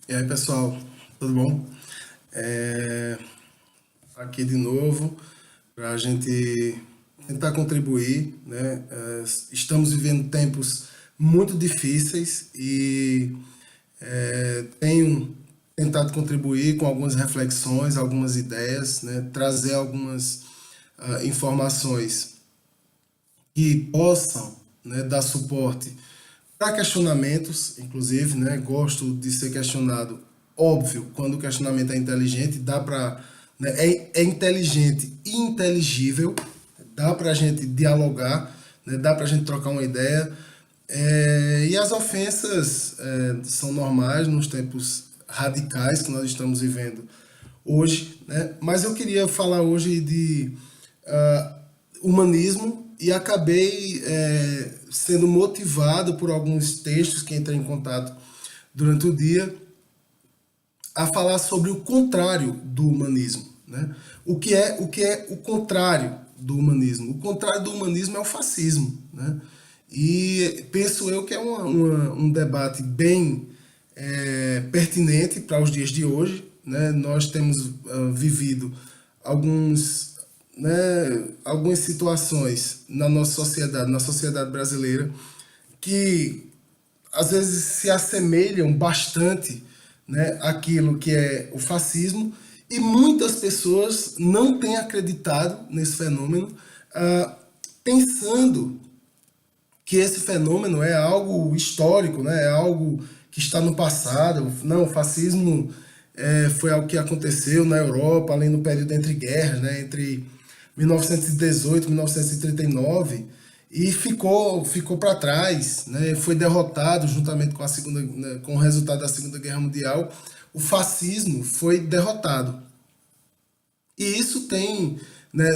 E aí, pessoal, tudo bom? É, Aqui de novo para a gente tentar contribuir, né? Estamos vivendo tempos muito difíceis e tenho tentado contribuir com algumas reflexões, algumas ideias, né? Trazer algumas informações que possam, né, dar suporte para questionamentos, inclusive, né? Gosto de ser questionado. Óbvio, quando o questionamento é inteligente, dá para, né, é inteligente e inteligível, dá para a gente dialogar, né, dá para a gente trocar uma ideia. E as ofensas são normais nos tempos radicais que nós estamos vivendo hoje, né? Mas eu queria falar hoje de ah, humanismo e acabei sendo motivado por alguns textos que entrei em contato durante o dia a falar sobre o contrário do humanismo, né? O que é o contrário do humanismo? O contrário do humanismo é o fascismo, né? E penso eu que é um debate bem pertinente para os dias de hoje, né? Nós temos vivido alguns, né, algumas situações na sociedade brasileira, que às vezes se assemelham bastante, né, àquilo que é o fascismo, e muitas pessoas não têm acreditado nesse fenômeno, ah, pensando que esse fenômeno é algo histórico, né, é algo que está no passado. Não, o fascismo foi algo que aconteceu na Europa, ali no período entre guerras, né, entre 1918 e 1939, e ficou para trás, né, foi derrotado juntamente com a segunda, né, com o resultado da Segunda Guerra Mundial. O fascismo foi derrotado. E isso tem, né,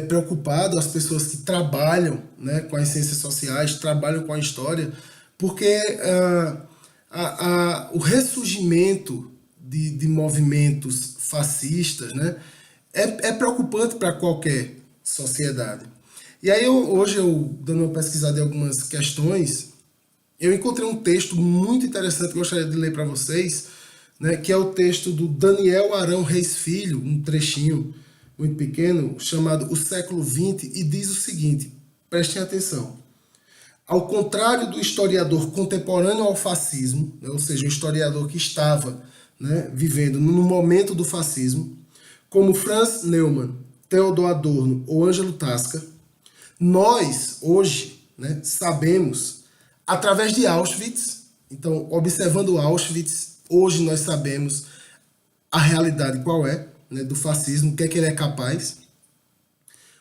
preocupado as pessoas que trabalham, né, com as ciências sociais, trabalham com a história, porque o ressurgimento de movimentos fascistas, né, é preocupante para qualquer sociedade. E aí hoje eu, dando uma pesquisada em algumas questões, eu encontrei um texto muito interessante que eu gostaria de ler para vocês, né, que é o texto do Daniel Arão Reis Filho, um trechinho muito pequeno, chamado O Século XX, e diz o seguinte, prestem atenção. Ao contrário do historiador contemporâneo ao fascismo, né, ou seja, o historiador que estava, né, vivendo no momento do fascismo, como Franz Neumann, Theodor Adorno ou Ângelo Tasca, nós, hoje, né, sabemos, através de Auschwitz, então, observando Auschwitz, hoje nós sabemos a realidade qual é, né, do fascismo, o que é que ele é capaz,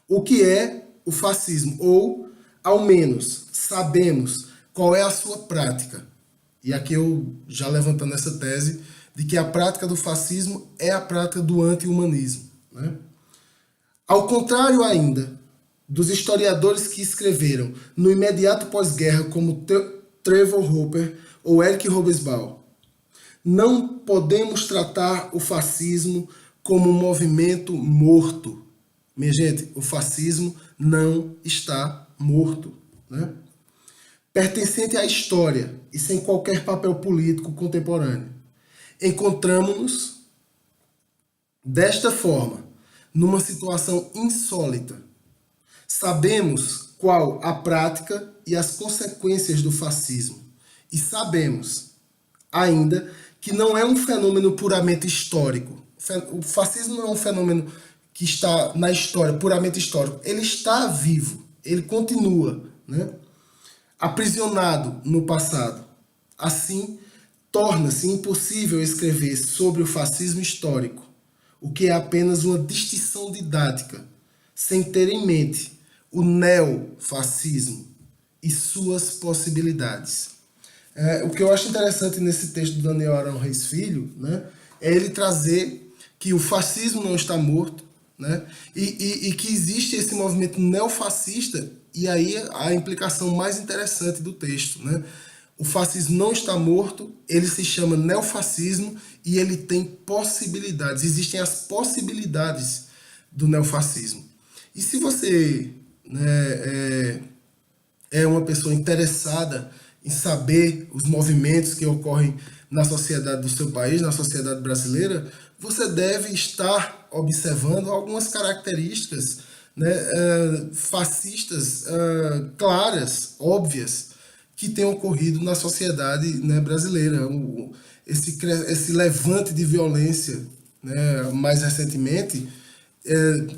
o que é o fascismo, ou, ao menos, sabemos qual é a sua prática. E aqui eu já levantando essa tese de que a prática do fascismo é a prática do anti-humanismo, né? Ao contrário ainda dos historiadores que escreveram no imediato pós-guerra, como Trevor Hopper ou Eric Hobsbawm, não podemos tratar o fascismo como um movimento morto. Minha gente, o fascismo não está morto, né? Pertencente à história e sem qualquer papel político contemporâneo. Encontramos-nos desta forma, numa situação insólita. Sabemos qual a prática e as consequências do fascismo. E sabemos ainda que não é um fenômeno puramente histórico. O fascismo não é um fenômeno que está na história, puramente histórico. Ele está vivo, ele continua, né, aprisionado no passado. Assim, torna-se impossível escrever sobre o fascismo histórico, o que é apenas uma distinção didática, sem ter em mente o neofascismo e suas possibilidades. O que eu acho interessante nesse texto do Daniel Arão Reis Filho, né, é ele trazer que o fascismo não está morto, né, e que existe esse movimento neofascista, e aí a implicação mais interessante do texto, né? O fascismo não está morto, ele se chama neofascismo e ele tem possibilidades, existem as possibilidades do neofascismo. E se você, né, é uma pessoa interessada em saber os movimentos que ocorrem na sociedade do seu país, na sociedade brasileira, você deve estar observando algumas características, né, fascistas claras, óbvias, que têm ocorrido na sociedade, né, brasileira. Esse levante de violência, né, mais recentemente,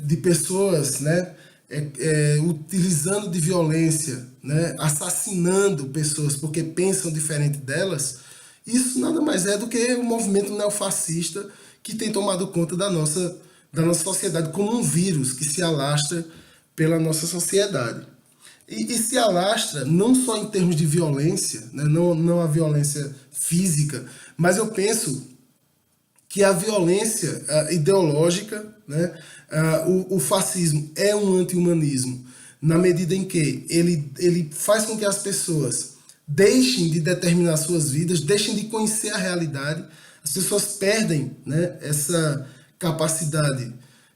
de pessoas, né, utilizando de violência, né, assassinando pessoas porque pensam diferente delas, isso nada mais é do que um movimento neofascista que tem tomado conta da nossa sociedade como um vírus que se alastra pela nossa sociedade. E se alastra não só em termos de violência, né, não a violência física, mas eu penso que a violência ideológica, né, o fascismo é um anti-humanismo, na medida em que ele faz com que as pessoas deixem de determinar suas vidas, deixem de conhecer a realidade, as pessoas perdem, né, essa capacidade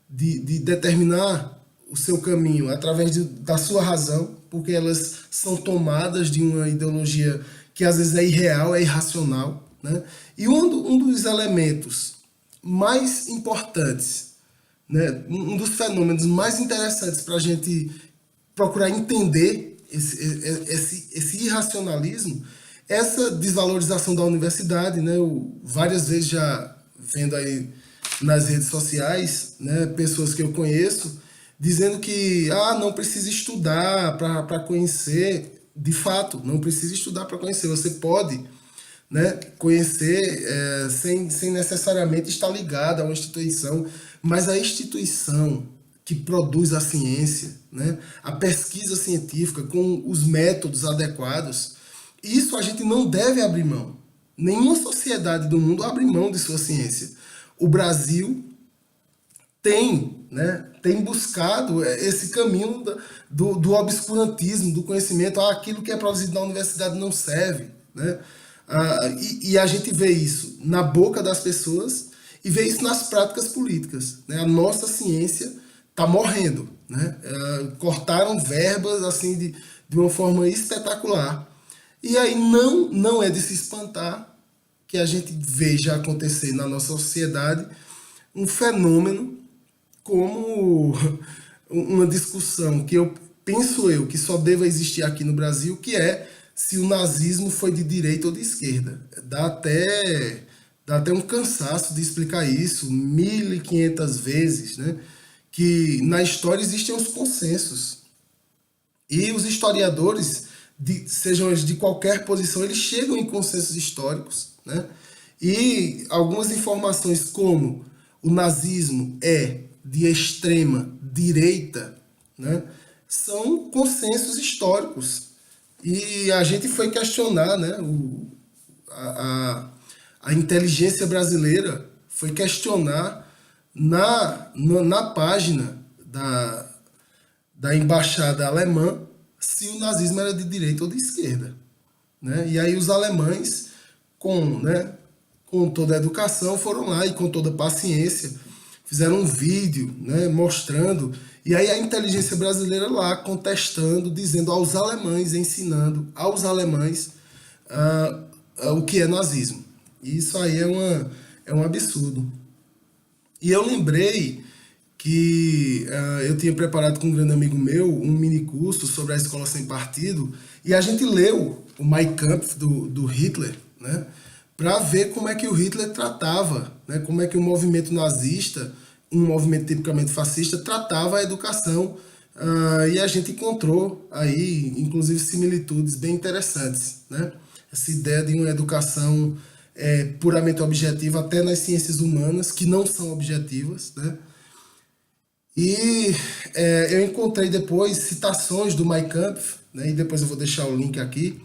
de determinar o seu caminho através da sua razão, porque elas são tomadas de uma ideologia que às vezes é irreal, é irracional, né? E um dos elementos mais importantes, né, um dos fenômenos mais interessantes para a gente procurar entender esse irracionalismo, essa desvalorização da universidade, né? Eu várias vezes já vendo aí nas redes sociais, né, pessoas que eu conheço dizendo que não precisa estudar para conhecer. De fato, não precisa estudar para conhecer. Você pode, né, conhecer sem necessariamente estar ligado a uma instituição, mas a instituição que produz a ciência, né, a pesquisa científica com os métodos adequados, isso a gente não deve abrir mão. Nenhuma sociedade do mundo abre mão de sua ciência. O Brasil tem buscado esse caminho do obscurantismo, do conhecimento. Aquilo que é produzido na universidade não serve, né? E a gente vê isso na boca das pessoas e vê isso nas práticas políticas, né? A nossa ciência está morrendo, né? Cortaram verbas assim de uma forma espetacular. E aí não é de se espantar que a gente veja acontecer na nossa sociedade um fenômeno como uma discussão que penso que só deva existir aqui no Brasil, que é se o nazismo foi de direita ou de esquerda. Dá até um cansaço de explicar isso 1.500 vezes, né? Que na história existem os consensos. E os historiadores, sejam eles de qualquer posição, eles chegam em consensos históricos, né? E algumas informações como o nazismo é de extrema direita, né, são consensos históricos. E a gente foi questionar, né, a inteligência brasileira foi questionar na página da embaixada alemã se o nazismo era de direita ou de esquerda, né? E aí os alemães, com toda a educação, foram lá e com toda a paciência fizeram um vídeo, né, mostrando, e aí a inteligência brasileira lá contestando, dizendo aos alemães, ensinando aos alemães o que é nazismo. E isso aí é um absurdo. E eu lembrei que eu tinha preparado com um grande amigo meu um mini curso sobre a escola sem partido, e a gente leu o Mein Kampf do Hitler, né, para ver como é que o Hitler tratava, né, como é que o movimento nazista, um movimento tipicamente fascista, tratava a educação. E a gente encontrou aí, inclusive, similitudes bem interessantes, né? Essa ideia de uma educação puramente objetiva, até nas ciências humanas, que não são objetivas, né? E eu encontrei depois citações do Mein Kampf, né, e depois eu vou deixar o link aqui,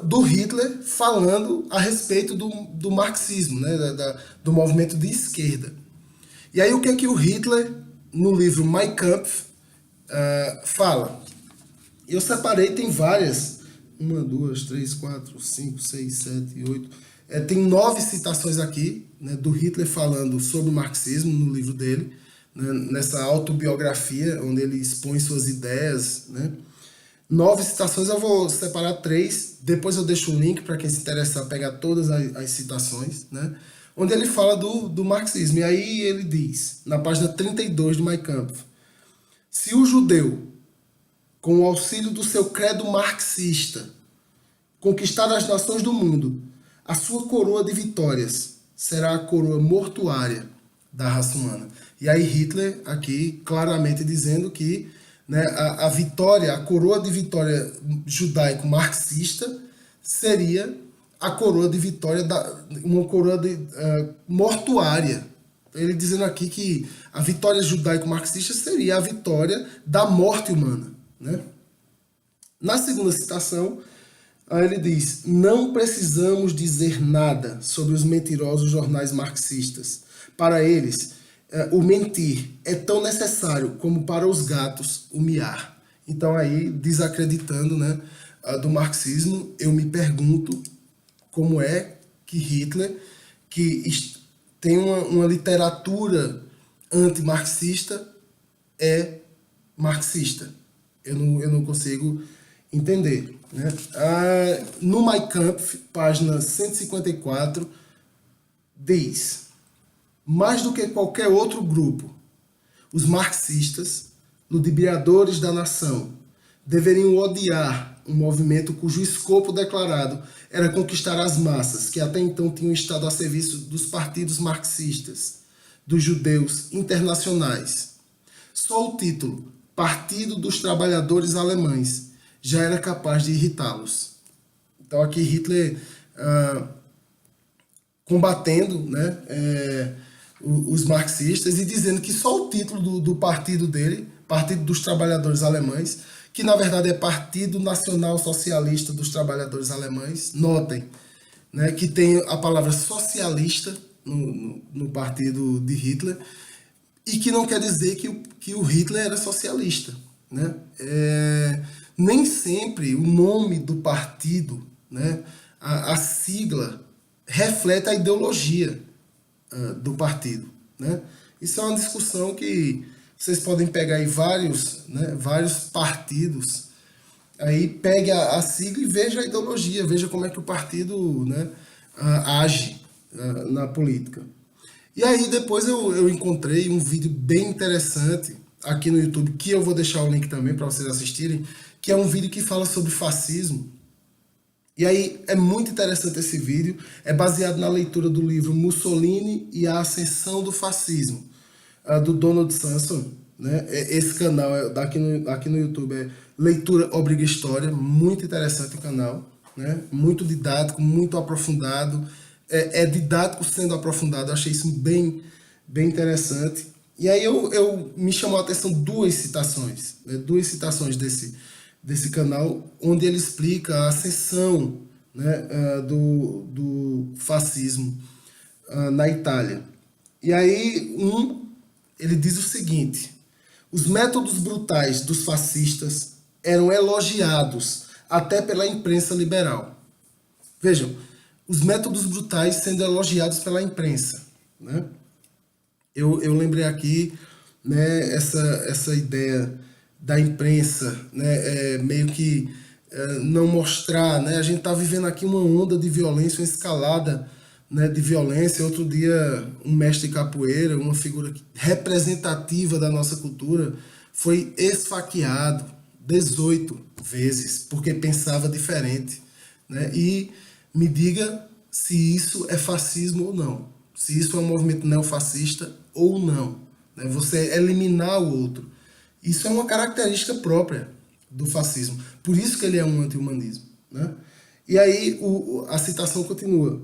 do Hitler falando a respeito do marxismo, né, do movimento de esquerda. E aí o que é que o Hitler, no livro Mein Kampf, fala? Eu separei, tem várias, 1, 2, 3, 4, 5, 6, 7, 8, tem 9 citações aqui, né, do Hitler falando sobre o marxismo no livro dele, né, nessa autobiografia, onde ele expõe suas ideias, né. 9 citações, eu vou separar 3, depois eu deixo o link para quem se interessar pegar todas as citações, né? Onde ele fala do marxismo. E aí ele diz, na página 32 do Mein Kampf, se o judeu, com o auxílio do seu credo marxista, conquistar as nações do mundo, a sua coroa de vitórias será a coroa mortuária da raça humana. E aí Hitler aqui claramente dizendo que, né, a vitória, a coroa de vitória judaico-marxista seria a coroa de vitória, uma coroa mortuária. Ele dizendo aqui que a vitória judaico-marxista seria a vitória da morte humana, né? Na segunda citação, aí ele diz, não precisamos dizer nada sobre os mentirosos jornais marxistas. Para eles, o mentir é tão necessário como para os gatos o miar. Então aí, desacreditando, né, do marxismo, eu me pergunto como é que Hitler, que tem uma literatura antimarxista, é marxista. Eu não consigo entender, né? No Mein Kampf, página 154, diz, mais do que qualquer outro grupo, os marxistas, ludibriadores da nação, deveriam odiar um movimento cujo escopo declarado era conquistar as massas, que até então tinham estado a serviço dos partidos marxistas, dos judeus internacionais. Só o título, Partido dos Trabalhadores Alemães, já era capaz de irritá-los. Então aqui Hitler combatendo, né, os marxistas e dizendo que só o título do partido dele, Partido dos Trabalhadores Alemães, que na verdade é Partido Nacional Socialista dos Trabalhadores Alemães, notem, né, que tem a palavra socialista no partido de Hitler, e que não quer dizer que o Hitler era socialista, né? Nem sempre o nome do partido, né, a sigla, reflete a ideologia do partido, né? Isso é uma discussão que vocês podem pegar aí vários partidos, aí pegue a sigla e veja a ideologia, veja como é que o partido, né, age na política. E aí depois eu encontrei um vídeo bem interessante aqui no YouTube, que eu vou deixar o link também para vocês assistirem, que é um vídeo que fala sobre fascismo. E aí é muito interessante esse vídeo, é baseado na leitura do livro Mussolini e a Ascensão do Fascismo, do Donald Samson, né? Esse canal aqui no YouTube é Leitura Obriga História, muito interessante o canal, né? Muito didático, muito aprofundado, é didático sendo aprofundado, eu achei isso bem interessante. E aí eu me chamou a atenção duas citações desse canal, onde ele explica a ascensão, né, do fascismo na Itália. E aí ele diz o seguinte, os métodos brutais dos fascistas eram elogiados até pela imprensa liberal. Vejam, os métodos brutais sendo elogiados pela imprensa, né? Eu lembrei aqui, né, essa ideia da imprensa, né, meio que não mostrar, né? A gente está vivendo aqui uma onda de violência, uma escalada, né, de violência. Outro dia, um mestre de capoeira, uma figura representativa da nossa cultura, foi esfaqueado 18 vezes porque pensava diferente, né? E me diga se isso é fascismo ou não, se isso é um movimento neofascista ou não, né? Você eliminar o outro, isso é uma característica própria do fascismo, por isso que ele é um anti-humanismo, né? E aí a citação continua,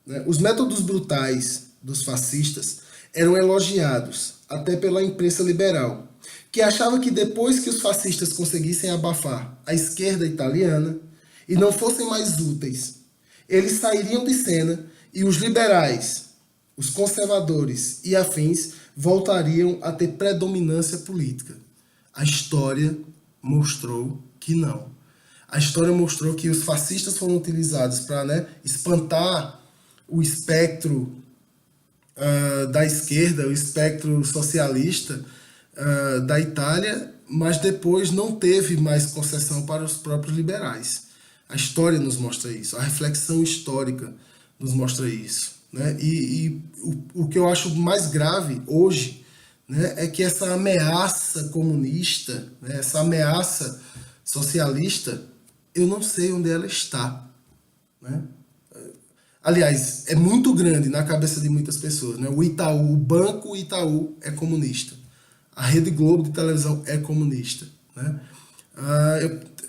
né? Os métodos brutais dos fascistas eram elogiados até pela imprensa liberal, que achava que depois que os fascistas conseguissem abafar a esquerda italiana e não fossem mais úteis, eles sairiam de cena e os liberais, os conservadores e afins voltariam a ter predominância política. A história mostrou que não. A história mostrou que os fascistas foram utilizados para, né, espantar o espectro da esquerda, o espectro socialista da Itália, mas depois não teve mais concessão para os próprios liberais. A história nos mostra isso, a reflexão histórica nos mostra isso, né? E o que eu acho mais grave hoje, né, é que essa ameaça comunista, né, essa ameaça socialista, eu não sei onde ela está, né? Aliás, é muito grande na cabeça de muitas pessoas, né? O Itaú, o Banco Itaú é comunista. A Rede Globo de televisão é comunista, né?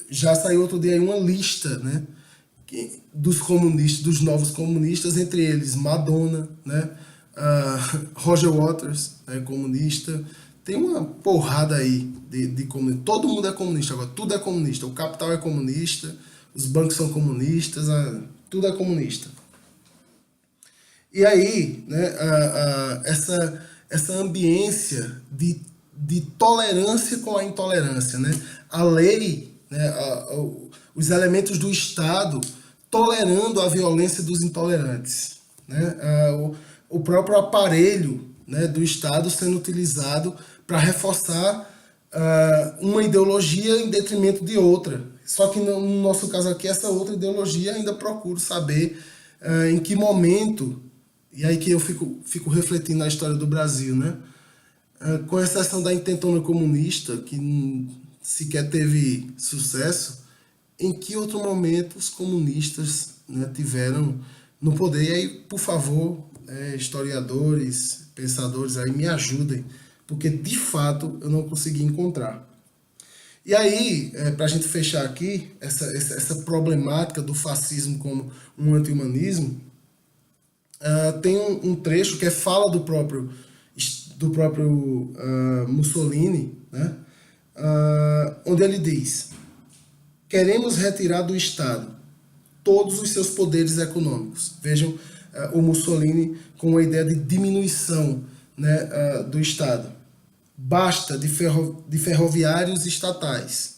Já saiu outro dia aí uma lista, né, dos comunistas, dos novos comunistas, entre eles Madonna, né? Roger Waters é comunista. Tem uma porrada aí de comunista. Todo mundo é comunista agora, tudo é comunista. O capital é comunista, os bancos são comunistas, tudo é comunista. E aí, né, essa ambiência de tolerância com a intolerância, né? A lei, né, os elementos do Estado tolerando a violência dos intolerantes, né? O próprio aparelho, né, do Estado sendo utilizado para reforçar uma ideologia em detrimento de outra. Só que no nosso caso aqui, essa outra ideologia ainda procuro saber em que momento, e aí que eu fico refletindo na história do Brasil, né? Com exceção da intentona comunista, que sequer teve sucesso, em que outro momento os comunistas, né, tiveram no poder? E aí, por favor, historiadores, pensadores, aí me ajudem, porque de fato eu não consegui encontrar. E aí, para a gente fechar aqui, essa problemática do fascismo como um anti-humanismo, tem um trecho que fala do próprio Mussolini, né? Onde ele diz: queremos retirar do Estado todos os seus poderes econômicos. Vejam, o Mussolini com a ideia de diminuição, né, do Estado. Basta de ferroviários estatais,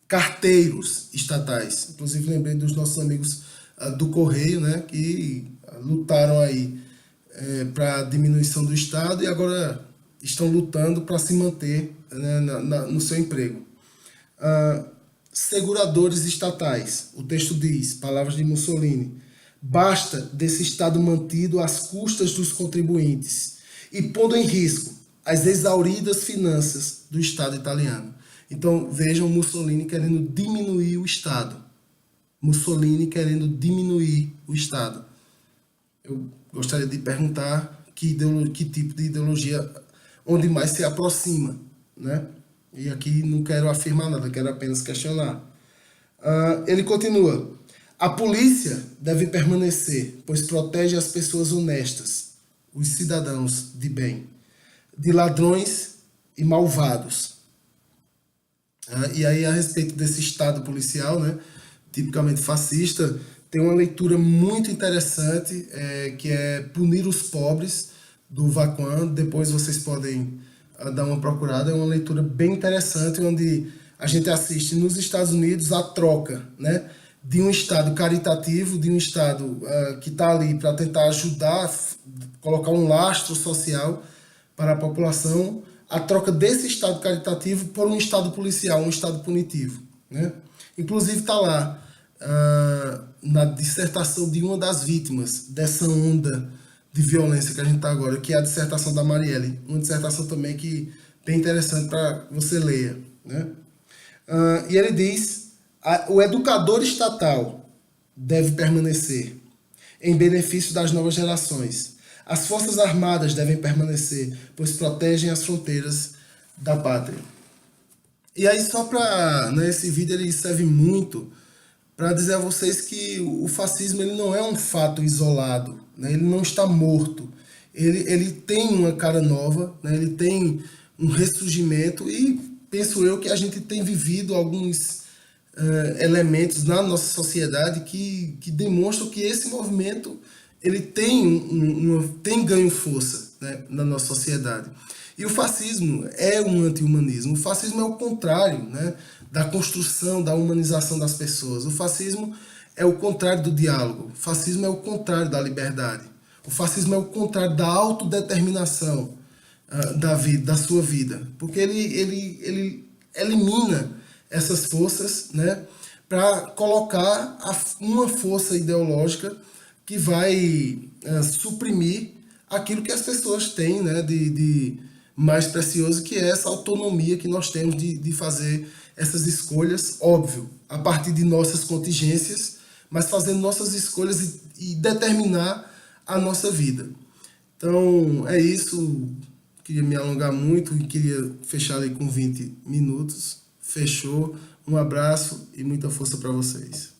carteiros estatais. Inclusive lembrei dos nossos amigos do Correio, né, que lutaram aí para a diminuição do Estado e agora estão lutando para se manter, né, no seu emprego. Seguradores estatais. O texto diz, palavras de Mussolini: basta desse Estado mantido às custas dos contribuintes e pondo em risco as exauridas finanças do Estado italiano. Então vejam Mussolini querendo diminuir o Estado. Mussolini querendo diminuir o Estado. Eu gostaria de perguntar que tipo de ideologia onde mais se aproxima, né? E aqui não quero afirmar nada, quero apenas questionar. Ele continua: a polícia deve permanecer, pois protege as pessoas honestas, os cidadãos de bem, de ladrões e malvados. E aí, a respeito desse Estado policial, né, tipicamente fascista, tem uma leitura muito interessante, que é Punir os Pobres, do Vacuan. Depois vocês podem dar uma procurada. É uma leitura bem interessante, onde a gente assiste nos Estados Unidos a troca, né, de um Estado caritativo, de um Estado que está ali para tentar ajudar, colocar um lastro social para a população, a troca desse Estado caritativo por um Estado policial, um Estado punitivo, né? Inclusive está lá, na dissertação de uma das vítimas dessa onda de violência que a gente está agora, que é a dissertação da Marielle. Uma dissertação também que bem interessante para você ler, né? E ele diz: o educador estatal deve permanecer em benefício das novas gerações. As Forças Armadas devem permanecer, pois protegem as fronteiras da pátria. E aí, só para, né, esse vídeo ele serve muito para dizer a vocês que o fascismo ele não é um fato isolado, né? Ele não está morto. Ele tem uma cara nova, né? Ele tem um ressurgimento e penso eu que a gente tem vivido alguns elementos na nossa sociedade que demonstram que esse movimento ele tem ganho força, né, na nossa sociedade. E o fascismo é um anti-humanismo. O fascismo é o contrário, né, da construção, da humanização das pessoas. O fascismo é o contrário do diálogo. O fascismo é o contrário da liberdade. O fascismo é o contrário da autodeterminação da vida, da sua vida. Porque ele elimina essas forças, né, para colocar uma força ideológica que vai suprimir aquilo que as pessoas têm, né, de mais precioso, que é essa autonomia que nós temos de fazer essas escolhas, óbvio, a partir de nossas contingências, mas fazendo nossas escolhas e determinar a nossa vida. Então, é isso. Queria me alongar muito e queria fechar ali com 20 minutos. Fechou. Um abraço e muita força para vocês.